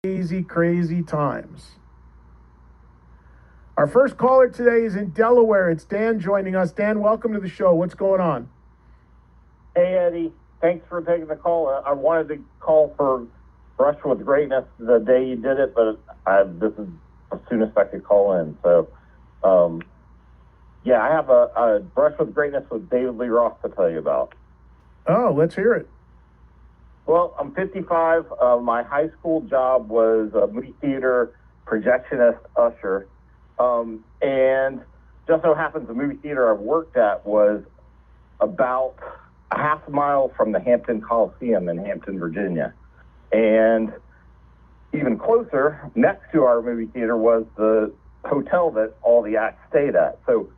Crazy, crazy times. Our first caller today is in Delaware. It's Dan joining us. Dan, welcome to the show. What's going on? Hey, Eddie. Thanks for taking the call. I wanted to call for Brush with Greatness the day you did it, but this is as soon as I could call in. So, I have a Brush with Greatness with David Lee Roth to tell you about. Oh, let's hear it. Well, I'm 55. My high school job was a movie theater projectionist usher. And just so happens the movie theater I worked at was about a half a mile from the Hampton Coliseum in Hampton, Virginia. And even closer, next to our movie theater, was the hotel that all the acts stayed at. So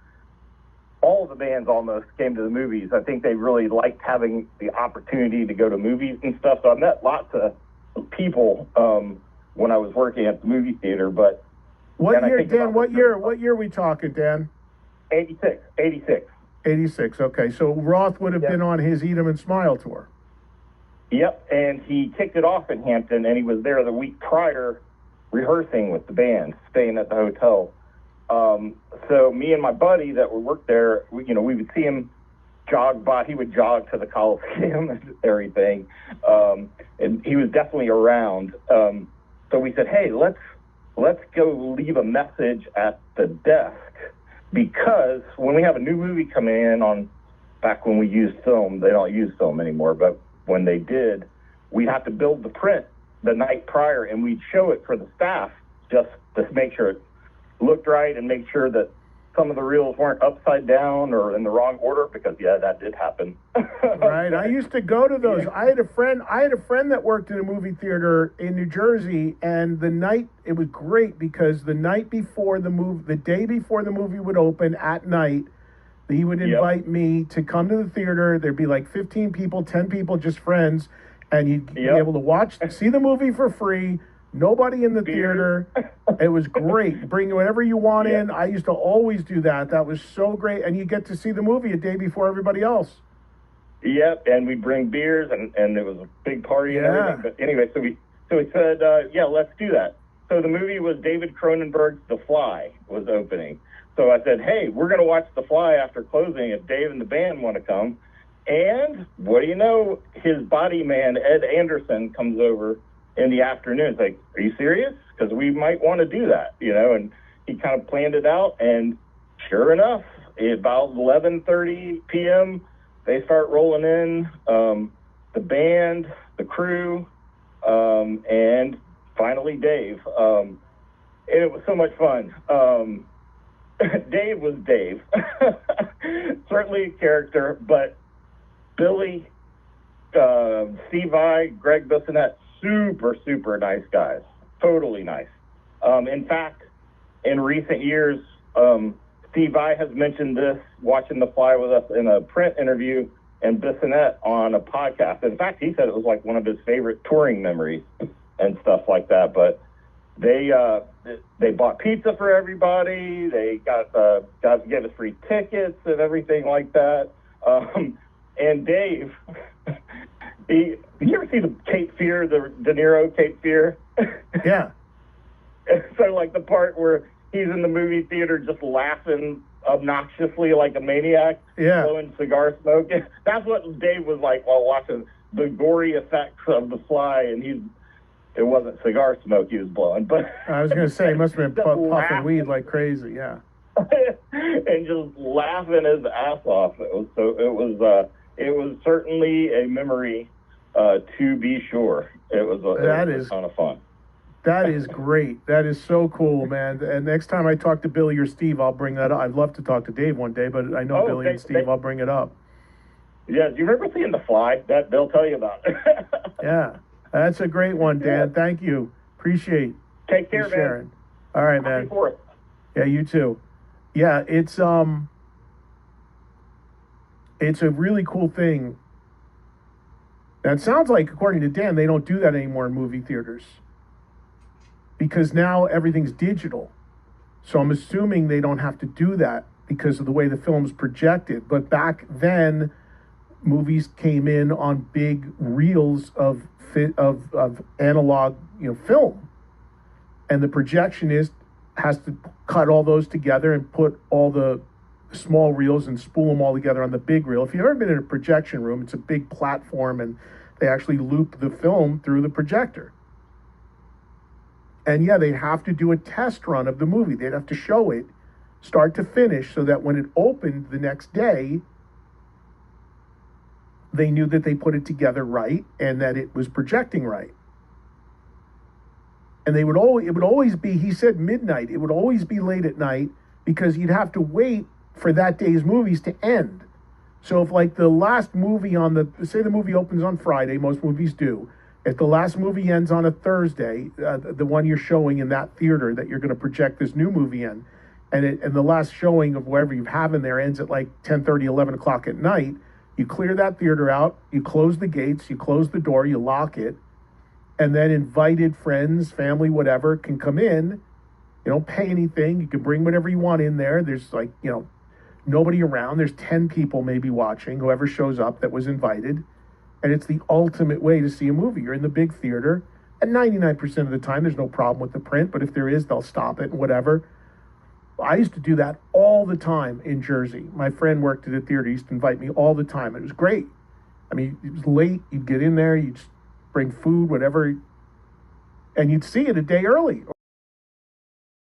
all of the bands almost came to the movies. I think they really liked having the opportunity to go to movies and stuff. So I met lots of people when I was working at the movie theater. But what year, Dan? What year are we talking, Dan? 86. 86. Okay, so Roth would have been on his Eat 'em and Smile tour. Yep, and he kicked it off in Hampton, and he was there the week prior rehearsing with the band, staying at the hotel. So me and my buddy that would work there, we would see him jog by. He would jog to the Coliseum and everything, and he was definitely around. So we said, hey, let's go leave a message at the desk, because when we have a new movie coming in back when we used film, they don't use film anymore, but when they did, we'd have to build the print the night prior, and we'd show it for the staff just to make sure it looked right and make sure that some of the reels weren't upside down or in the wrong order, because that did happen. Right. I used to go to those. I had a friend that worked in a movie theater in New Jersey, and it was great because the night before the day before the movie would open at night, he would invite me to come to the theater. There'd be like 15 people, 10 people, just friends, and you'd be able to see the movie for free. Nobody in the theater. It was great. Bring whatever you want in. I used to always do that. That was so great. And you get to see the movie a day before everybody else. Yep, and we bring beers, and it was a big party and everything. But anyway, so we said, let's do that. So the movie was David Cronenberg's The Fly was opening. So I said, hey, we're going to watch The Fly after closing if Dave and the band want to come. And what do you know? His body man, Ed Anderson, comes over in the afternoon. It's like, are you serious? Because we might want to do that, and he kind of planned it out. And sure enough, about 11:30 p.m., they start rolling in, the band, the crew, and finally Dave. And it was so much fun. Dave was Dave. Certainly a character, but Billy, Steve Vai, Greg Bissonette, super, super nice guys. Totally nice. In fact, in recent years, Steve Vai has mentioned this, watching The Fly with us in a print interview, and Bissonette on a podcast. In fact, he said it was like one of his favorite touring memories and stuff like that. But they bought pizza for everybody. They gave us free tickets and everything like that. And Dave, did you ever see the Cape Fear, the De Niro Cape Fear? Yeah. So like the part where he's in the movie theater just laughing obnoxiously like a maniac, blowing cigar smoke. That's what Dave was like while watching the gory effects of The Fly, and it wasn't cigar smoke he was blowing, but I was going to say he must have been puffing weed like crazy, yeah. And just laughing his ass off. It was certainly a memory, to be sure. It was a ton of fun. That is great. That is so cool, man. And next time I talk to Billy or Steve, I'll bring that up. I'd love to talk to Dave one day, but I know Billy and Steve, I'll bring it up. Yeah, do you remember seeing The Fly? That they'll tell you about it. Yeah, that's a great one, Dan. Yeah. Thank you. Appreciate Take care, sharing. Man. All right, man. Happy 4th. Yeah, you too. Yeah, it's a really cool thing. Now, it sounds like, according to Dan, they don't do that anymore in movie theaters, because now everything's digital. So I'm assuming they don't have to do that because of the way the film's projected. But back then, movies came in on big reels of analog, film, and the projectionist has to cut all those together and put all the small reels and spool them all together on the big reel. If you've ever been in a projection room, it's a big platform and they actually loop the film through the projector. And yeah, they have to do a test run of the movie. They'd have to show it start to finish so that when it opened the next day, they knew that they put it together right and that it was projecting right. And it would always be, he said midnight, it would always be late at night because you'd have to wait for that day's movies to end. So if like the last movie say the movie opens on Friday, most movies do. If the last movie ends on a Thursday, the one you're showing in that theater that you're going to project this new movie in, and the last showing of whatever you have in there ends at like 10:30, 11 o'clock at night, you clear that theater out, you close the gates, you close the door, you lock it, and then invited friends, family, whatever, can come in. You don't pay anything. You can bring whatever you want in there. There's like, nobody around. There's 10 people maybe watching, whoever shows up that was invited. And it's the ultimate way to see a movie. You're in the big theater. And 99% of the time, there's no problem with the print. But if there is, they'll stop it and whatever. I used to do that all the time in Jersey. My friend worked at a theater. He used to invite me all the time. It was great. I mean, it was late. You'd get in there. You'd bring food, whatever. And you'd see it a day early.